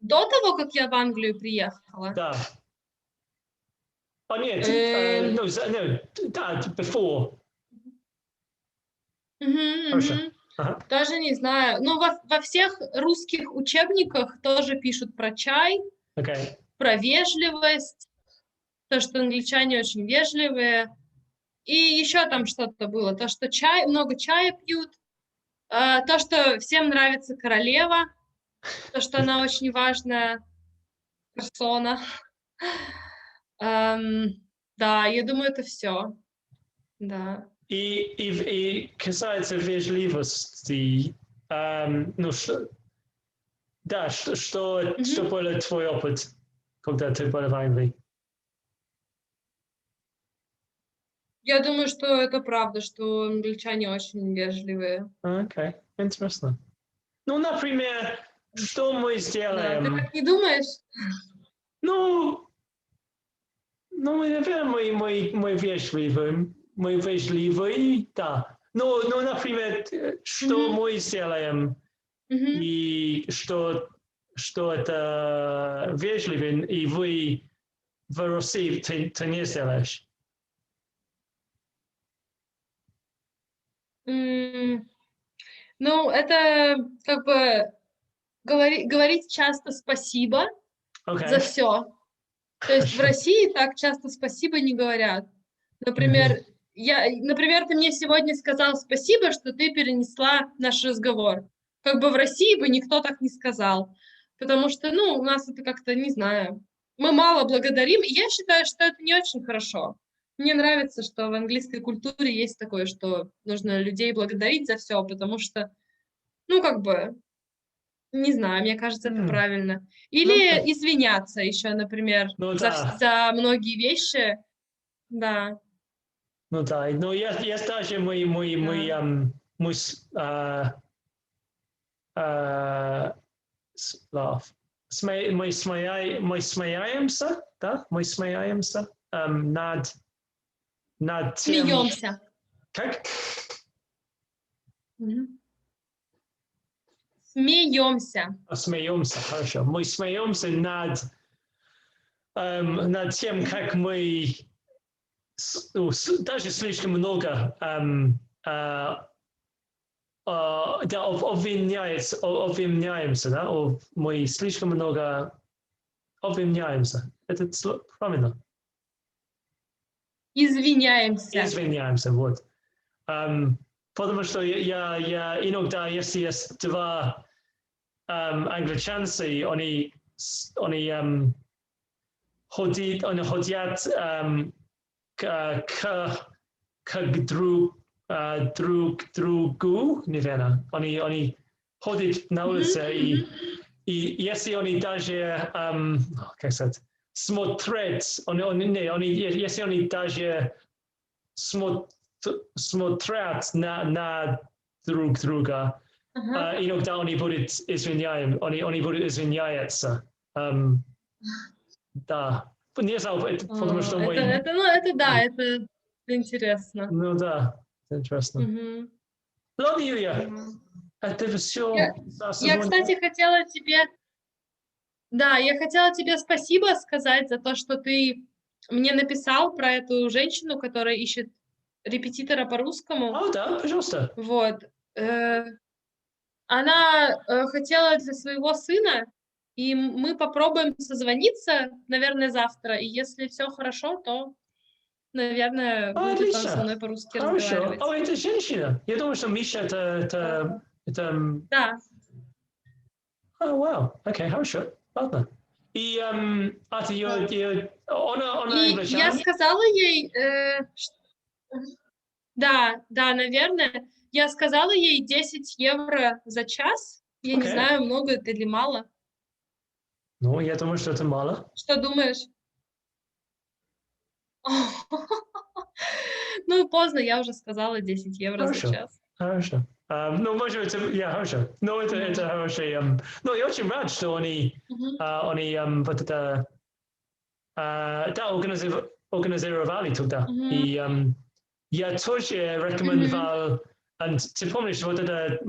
До того, как я в Англию приехала?
Да. Нет, да, before. Хорошо.
Даже не знаю. Но во всех русских учебниках тоже пишут про чай, про вежливость, то, что англичане очень вежливые. И еще там что-то было. То, что много чая пьют. То, что всем нравится королева. То, что она очень важная персона. Да, я думаю, это все. Да.
И касается вежливости, ну, да, что был твой опыт, когда ты был в Англии?
Я думаю, что это правда, что англичане очень вежливые.
Окей, интересно. Ну, например, что мы
Да,
сделаем?
ты так не думаешь?
Ну, наверное, мы вежливые, да. Ну, например, что мы сделаем, и что это вежливо, и вы в России ты не сделаешь.
Ну, это как бы говорить часто спасибо за все. То есть в России так часто спасибо не говорят. Например, ты мне сегодня сказал спасибо, что ты перенесла наш разговор. Как бы в России бы никто так не сказал. Потому что, ну, у нас это как-то, не знаю, мы мало благодарим. И я считаю, что это не очень хорошо. Мне нравится, что в английской культуре есть такое, что нужно людей благодарить за все, потому что, ну, как бы, не знаю, мне кажется, это правильно. Или извиняться еще, например, за многие вещи. Да.
Ну да, но есть даже мы смеяемся, да, мы смеяемся над тем...
Смеемся.
Как?
Смеемся.
Смеемся, хорошо. Мы смеемся над тем, как мы даже слишком много обвиняемся, да? Мы слишком много обвиняемся. Это правильно?
Извиняемся.
Извиняемся, вот. Потому что я иногда, если есть два англичанца, они ходят к друг другу, наверное. Они ходят на улице, и если они даже, как сказать, смотрят, если они даже смотрят на друг друга. Иногда они будут извиняться. Да. Не знаю, потому что мы...
Это интересно.
Ну да, это интересно. Ладно, Юлия, это все.
Я, кстати, хотела тебе... Да, я хотела тебе спасибо сказать за то, что ты мне написал про эту женщину, которая ищет репетитора по русскому.
Да, пожалуйста.
Вот. Она хотела для своего сына, и мы попробуем созвониться, наверное, завтра. И если все хорошо, то, наверное, будет он со мной по-русски разговаривать.
Это женщина. Я думаю, что Миша это...
Да.
Вау. Окей, хорошо. Ладно. И она
я сказала ей... Да, наверное. Я сказала ей 10 евро за час. Я не знаю, много это или мало.
Ну, я думаю, что это мало.
Что думаешь? Ну, поздно, я уже сказала 10 евро за час.
Хорошо. Ну, может быть, хорошо. Ну, это хороший... Ну, я очень рад, что они вот это... Да, организовали тогда. И я тоже рекомендовал... Ты помнишь, вот это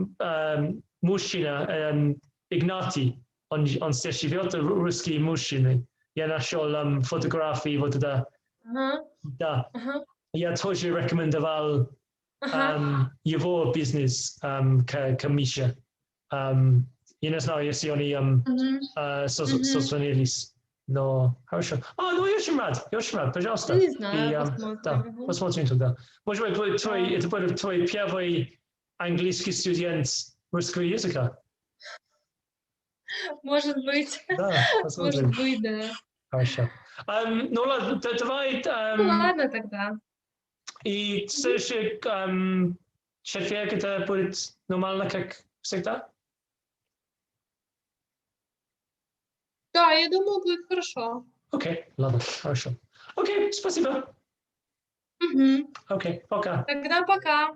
мужчина, Игнатий, он здесь живет, русский мужчина. Я нашел фотографии вот это. Да. Я тоже рекомендовал его бизнес к Мише. Я не знаю, если они созвонились. Но хорошо. Ну я очень рад, пожалуйста.
Не знаю, посмотрим.
Да, посмотрим тогда. Может быть, это будет твой первый английский студент русского языка?
Может быть.
Да, посмотрим.
Может быть, да.
Хорошо. Ну ладно, давай...
ладно тогда.
И следующий четверг это будет нормально, как всегда?
Да, я думаю, будет хорошо.
Окей, ладно, хорошо. Окей, спасибо. Окей, пока.
Тогда пока.